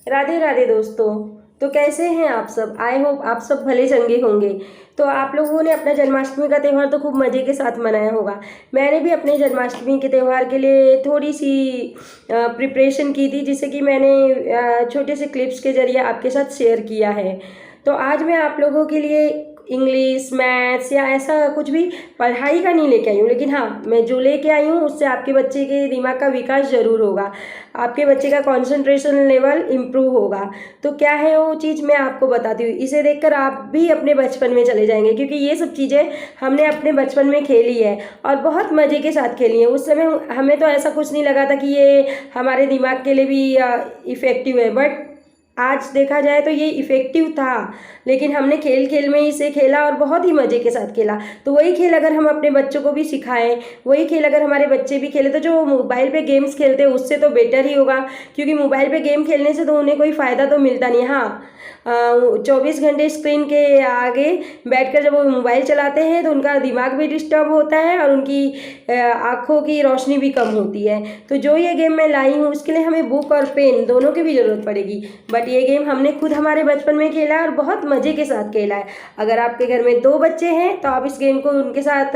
राधे राधे दोस्तों। तो कैसे हैं आप सब? आई होप आप सब भले चंगे होंगे। तो आप लोगों ने अपना जन्माष्टमी का त्यौहार तो खूब मज़े के साथ मनाया होगा। मैंने भी अपने जन्माष्टमी के त्यौहार के लिए थोड़ी सी प्रिपरेशन की थी, जिसे कि मैंने छोटे से क्लिप्स के जरिए आपके साथ शेयर किया है। तो आज मैं आप लोगों के लिए इंग्लिश, मैथ्स या ऐसा कुछ भी पढ़ाई का नहीं लेके आई हूँ, लेकिन हाँ, मैं जो लेके आई हूँ उससे आपके बच्चे के दिमाग का विकास ज़रूर होगा, आपके बच्चे का कंसंट्रेशन लेवल इम्प्रूव होगा। तो क्या है वो चीज़, मैं आपको बताती हूँ। इसे देखकर आप भी अपने बचपन में चले जाएंगे, क्योंकि ये सब चीज़ें हमने अपने बचपन में खेली है और बहुत मज़े के साथ खेली है। उस समय हमें तो ऐसा कुछ नहीं लगा था कि ये हमारे दिमाग के लिए भी इफ़ेक्टिव है, बट आज देखा जाए तो ये इफ़ेक्टिव था। लेकिन हमने खेल खेल में इसे खेला और बहुत ही मज़े के साथ खेला। तो वही खेल अगर हम अपने बच्चों को भी सिखाएं, वही खेल अगर हमारे बच्चे भी खेले, तो जो मोबाइल पे गेम्स खेलते हैं उससे तो बेटर ही होगा, क्योंकि मोबाइल पे गेम खेलने से तो उन्हें कोई फ़ायदा तो मिलता नहीं। हाँ, 24 घंटे स्क्रीन के आगे बैठकर जब वो मोबाइल चलाते हैं तो उनका दिमाग भी डिस्टर्ब होता है और उनकी आँखों की रोशनी भी कम होती है। तो जो ये गेम मैं लाई हूँ उसके लिए हमें बुक और पेन दोनों की भी ज़रूरत पड़ेगी, बट ये गेम हमने खुद हमारे बचपन में खेला है और बहुत मज़े के साथ खेला है। अगर आपके घर में 2 बच्चे हैं तो आप इस गेम को उनके साथ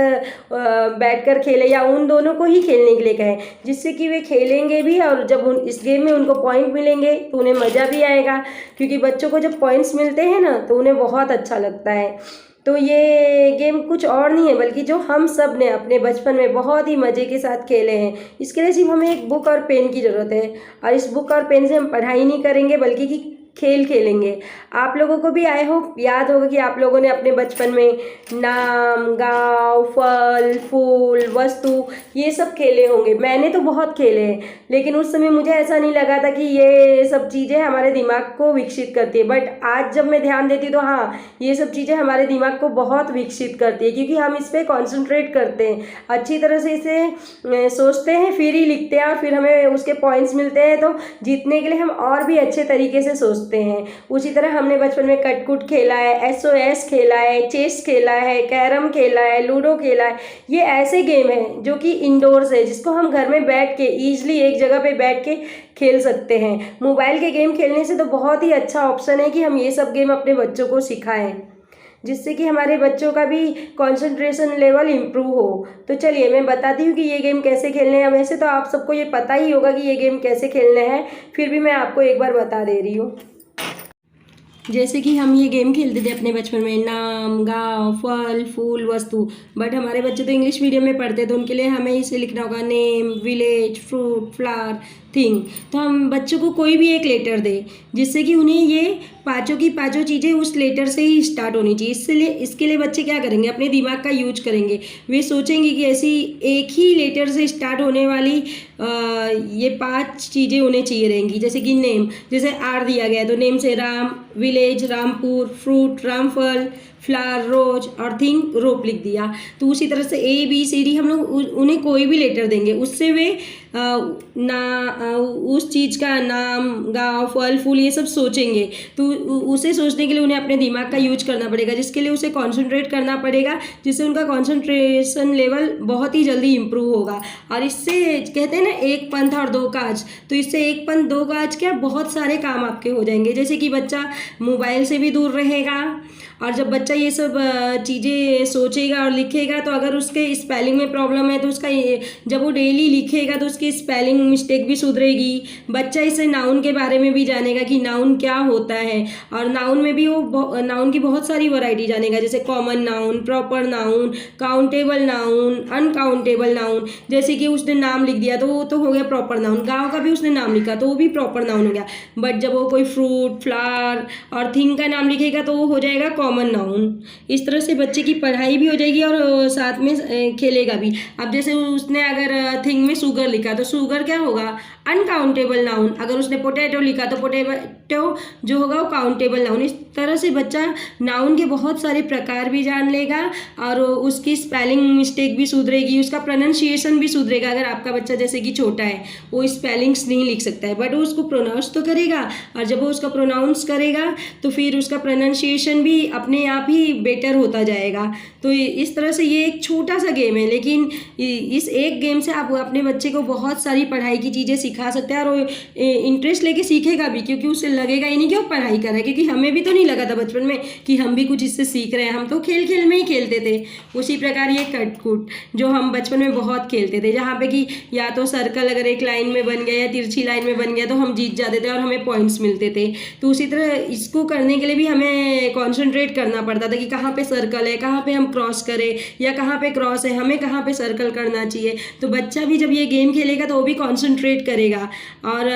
बैठकर खेलें, या उन दोनों को ही खेलने के लिए कहें, जिससे कि वे खेलेंगे भी और जब इस गेम में उनको पॉइंट मिलेंगे तो उन्हें मज़ा भी आएगा, क्योंकि बच्चों को जब पॉइंट्स मिलते हैं ना तो उन्हें बहुत अच्छा लगता है। तो ये गेम कुछ और नहीं है बल्कि जो हम सब ने अपने बचपन में बहुत ही मज़े के साथ खेले हैं। इसके लिए सिर्फ हमें एक बुक और पेन की ज़रूरत है, और इस बुक और पेन से हम पढ़ाई नहीं करेंगे बल्कि कि खेल खेलेंगे। आप लोगों को भी आई होप याद होगा कि आप लोगों ने अपने बचपन में नाम, गाँव, फल, फूल, वस्तु ये सब खेले होंगे। मैंने तो बहुत खेले हैं, लेकिन उस समय मुझे ऐसा नहीं लगा था कि ये सब चीज़ें हमारे दिमाग को विकसित करती है, बट आज जब मैं ध्यान देती तो हाँ, ये सब चीज़ें हमारे दिमाग को बहुत विकसित करती है, क्योंकि हम इस पर कॉन्सेंट्रेट करते हैं, अच्छी तरह से इसे सोचते हैं, फिर ही लिखते हैं और फिर हमें उसके पॉइंट्स मिलते हैं। तो जीतने के लिए हम और भी अच्छे तरीके से सोचते हैं। उसी तरह हमने बचपन में कटकुट खेला है, SOS खेला है, चेस खेला है, कैरम खेला है, लूडो खेला है। ये ऐसे गेम हैं जो कि इंडोर्स है, जिसको हम घर में बैठ के ईजिली एक जगह पे बैठ के खेल सकते हैं। मोबाइल के गेम खेलने से तो बहुत ही अच्छा ऑप्शन है कि हम ये सब गेम अपने बच्चों को सिखाएं, जिससे कि हमारे बच्चों का भी कंसंट्रेशन लेवल इम्प्रूव हो। तो चलिए मैं बताती हूँ कि ये गेम कैसे खेलने हैं। वैसे तो आप सबको ये पता ही होगा कि ये गेम कैसे खेलने हैं, फिर भी मैं आपको एक बार बता दे रही हूँ। जैसे कि हम ये गेम खेलते थे अपने बचपन में, नाम, गाँव, फल, फूल, वस्तु, बट हमारे बच्चे तो इंग्लिश मीडियम में पढ़ते हैं, तो उनके लिए हमें इसे लिखना होगा name, village, fruit, flower, thing. तो हम बच्चों को कोई भी एक लेटर दे, जिससे कि उन्हें ये पाँचों की पाँचों चीज़ें उस लेटर से ही स्टार्ट होनी चाहिए। इसके लिए बच्चे क्या करेंगे, अपने दिमाग का यूज करेंगे। वे सोचेंगे कि ऐसी एक ही लेटर से स्टार्ट होने वाली ये 5 चीज़ें उन्हें चाहिए रहेंगी। जैसे कि नेम, जैसे R दिया गया है तो नेम से राम, विलेज रामपुर, फ्रूट रामफल, फ्लावर रोज और थिंग रोप लिख दिया। तो उसी तरह से ABCD हम लोग उन्हें कोई भी लेटर देंगे, उससे वे उस चीज़ का नाम, गाँव, फल, फूल ये सब सोचेंगे। तो उसे सोचने के लिए उन्हें अपने दिमाग का यूज करना पड़ेगा, जिसके लिए उसे कॉन्सेंट्रेट करना पड़ेगा, जिससे उनका कॉन्सेंट्रेशन लेवल बहुत ही जल्दी इम्प्रूव होगा। और इससे कहते हैं ना, एक पंथ और 2 काज, तो इससे एक पंथ 2 काज क्या, बहुत सारे काम आपके हो जाएंगे। जैसे कि बच्चा मोबाइल से भी दूर रहेगा, और जब बच्चा ये सब चीज़ें सोचेगा और लिखेगा, तो अगर उसके स्पेलिंग में प्रॉब्लम है तो उसका जब वो डेली लिखेगा तो उसकी स्पेलिंग मिस्टेक भी सुधरेगी। बच्चा इससे नाउन के बारे में भी जानेगा कि नाउन क्या होता है, और नाउन में भी वो नाउन की बहुत सारी वैरायटी जानेगा, जैसे common noun, proper noun, countable noun, uncountable noun. जैसे कि उसने नाम लिख दिया तो वो तो हो गया प्रॉपर नाउन, गाँव का भी उसने नाम लिखा तो वो भी प्रॉपर नाउन हो गया। बट जब वो कोई फ्रूट, फ्लावर और थिंग का नाम लिखेगा तो वो हो जाएगा कॉमन नाउन। इस तरह से बच्चे की पढ़ाई भी हो जाएगी और साथ में खेलेगा भी। अब जैसे उसने अगर थिंग में शुगर लिखा तो शुगर क्या होगा, अनकाउंटेबल नाउन। अगर उसने पोटैटो लिखा तो पोटैटो जो होगा वो काउंटेबल नाउन। इस तरह से बच्चा नाउन के बहुत सारे प्रकार भी जान लेगा और उसकी स्पेलिंग मिस्टेक भी सुधरेगी, उसका प्रोनाउंसिएशन भी सुधरेगा। अगर आपका बच्चा जैसे कि छोटा है, वो स्पेलिंग्स नहीं लिख सकता है, बट वो उसको प्रोनाउंस तो करेगा, और जब वो उसका प्रोनाउंस करेगा तो फिर उसका प्रोनाउंसिएशन भी अपने आप ही बेटर होता जाएगा। तो इस तरह से ये एक छोटा सा गेम है, लेकिन इस एक गेम से आप अपने बच्चे को बहुत सारी पढ़ाई की चीज़ें सिखा सकते हैं, और वो इंटरेस्ट लेके सीखेगा भी, क्योंकि उसे लगेगा ही नहीं कि वो पढ़ाई कर रहा है, क्योंकि हमें भी तो नहीं लगा था बचपन में कि हम भी कुछ इससे सीख रहे हैं, हम तो खेल खेल में ही खेलते थे। उसी प्रकार ये कट कुट जो हम बचपन में बहुत खेलते थे, जहाँ पे कि या तो सर्कल अगर एक लाइन में बन गया या तिरछी लाइन में बन गया तो हम जीत जाते थे और हमें पॉइंट्स मिलते थे। तो उसी तरह इसको करने के लिए भी हमें कॉन्सेंट्रेट करना पड़ता था कि कहाँ पे सर्कल है, कहाँ पे हम क्रॉस करें, या कहाँ पे क्रॉस है, हमें कहाँ पे सर्कल करना चाहिए। तो बच्चा भी जब ये गेम खेलेगा तो वो भी कॉन्सेंट्रेट करेगा, और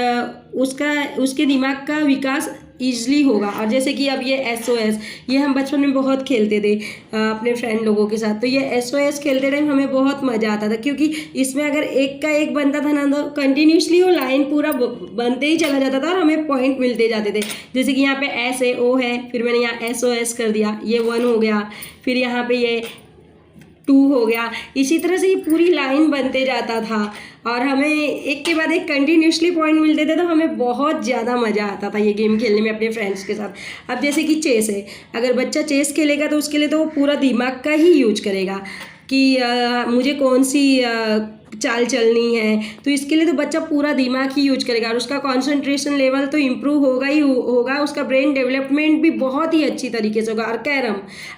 उसके दिमाग का विकास ईजली होगा। और जैसे कि अब ये SOS, ये हम बचपन में बहुत खेलते थे अपने फ्रेंड लोगों के साथ। तो ये SOS खेलते टाइम हमें बहुत मज़ा आता था, क्योंकि इसमें अगर एक का एक बनता था ना तो कंटिन्यूसली वो लाइन पूरा बनते ही चला जाता था और हमें पॉइंट मिलते जाते थे। जैसे कि यहाँ पे S है, O है, फिर मैंने यहाँ SOS कर दिया, ये 1 हो गया, फिर यहाँ पे ये 2 हो गया। इसी तरह से ये पूरी लाइन बनते जाता था और हमें एक के बाद एक कंटिन्यूसली पॉइंट मिलते थे, तो हमें बहुत ज़्यादा मज़ा आता था ये गेम खेलने में अपने फ्रेंड्स के साथ। अब जैसे कि चेस है, अगर बच्चा चेस खेलेगा तो उसके लिए तो वो पूरा दिमाग का ही यूज करेगा कि मुझे कौन सी चाल चलनी है, तो इसके लिए तो बच्चा पूरा दिमाग ही यूज करेगा और उसका कंसंट्रेशन लेवल तो इम्प्रूव होगा ही होगा, उसका ब्रेन डेवलपमेंट भी बहुत ही अच्छी तरीके से होगा। और कैरम,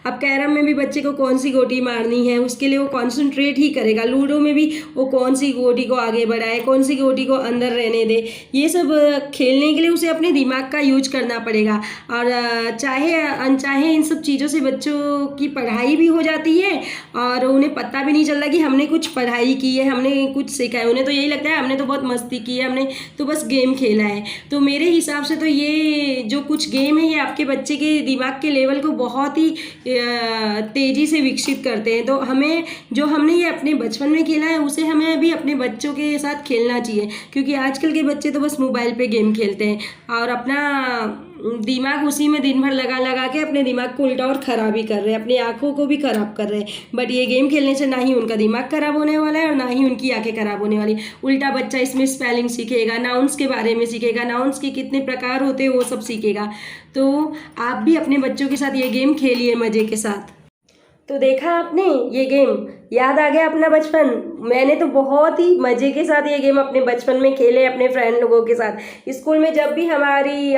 अब कैरम में भी बच्चे को कौन सी गोटी मारनी है उसके लिए वो कंसंट्रेट ही करेगा। लूडो में भी वो कौन सी गोटी को आगे बढ़ाए, कौन सी गोटी को अंदर रहने दे, ये सब खेलने के लिए उसे अपने दिमाग का यूज करना पड़ेगा। और चाहे अनचाहे इन सब चीज़ों से बच्चों की पढ़ाई भी हो जाती है और उन्हें पता भी नहीं चलता कि हमने कुछ पढ़ाई की है, हमने कुछ सीखा है। उन्हें तो यही लगता है हमने तो बहुत मस्ती की है, हमने तो बस गेम खेला है। तो मेरे हिसाब से तो ये जो कुछ गेम है ये आपके बच्चे के दिमाग के लेवल को बहुत ही तेज़ी से विकसित करते हैं। तो हमें जो हमने ये अपने बचपन में खेला है उसे हमें भी अपने बच्चों के साथ खेलना चाहिए, क्योंकि आजकल के बच्चे तो बस मोबाइल पे गेम खेलते हैं और अपना दिमाग उसी में दिन भर लगा लगा के अपने दिमाग को उल्टा और ख़राब ही कर रहे हैं, अपनी आँखों को भी ख़राब कर रहे हैं। बट ये गेम खेलने से ना ही उनका दिमाग ख़राब होने वाला है और ना ही उनकी आँखें ख़राब होने वाली। उल्टा बच्चा इसमें स्पेलिंग सीखेगा, नाउन्स के बारे में सीखेगा, नाउन्स के कितने प्रकार होते हैं वो सब सीखेगा। तो आप भी अपने बच्चों के साथ ये गेम खेलिए मज़े के साथ। तो देखा आपने ये गेम, याद आ गया अपना बचपन। मैंने तो बहुत ही मज़े के साथ ये गेम अपने बचपन में खेले अपने फ्रेंड लोगों के साथ। स्कूल में जब भी हमारी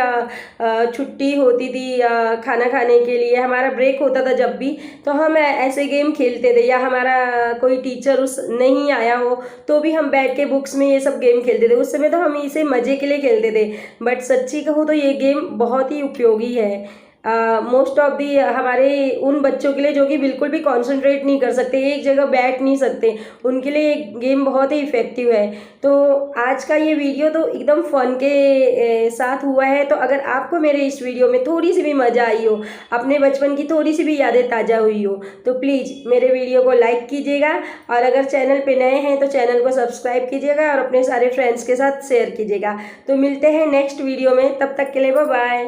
छुट्टी होती थी खाना खाने के लिए, हमारा ब्रेक होता था जब भी, तो हम ऐसे गेम खेलते थे। या हमारा कोई टीचर उस नहीं आया हो तो भी हम बैठ के बुक्स में ये सब गेम खेलते थे। उस समय तो हम इसे मज़े के लिए खेलते थे, बट सच्ची कहूँ तो ये गेम बहुत ही उपयोगी है मोस्ट ऑफ दी हमारे उन बच्चों के लिए जो कि बिल्कुल भी कंसंट्रेट नहीं कर सकते, एक जगह बैठ नहीं सकते, उनके लिए गेम बहुत ही इफ़ेक्टिव है। तो आज का ये वीडियो तो एकदम फ़न के साथ हुआ है। तो अगर आपको मेरे इस वीडियो में थोड़ी सी भी मज़ा आई हो, अपने बचपन की थोड़ी सी भी यादें ताज़ा हुई हो, तो प्लीज़ मेरे वीडियो को लाइक कीजिएगा, और अगर चैनल पे नए हैं तो चैनल को सब्सक्राइब कीजिएगा और अपने सारे फ्रेंड्स के साथ शेयर कीजिएगा। तो मिलते हैं नेक्स्ट वीडियो में, तब तक के लिए बाय बाय।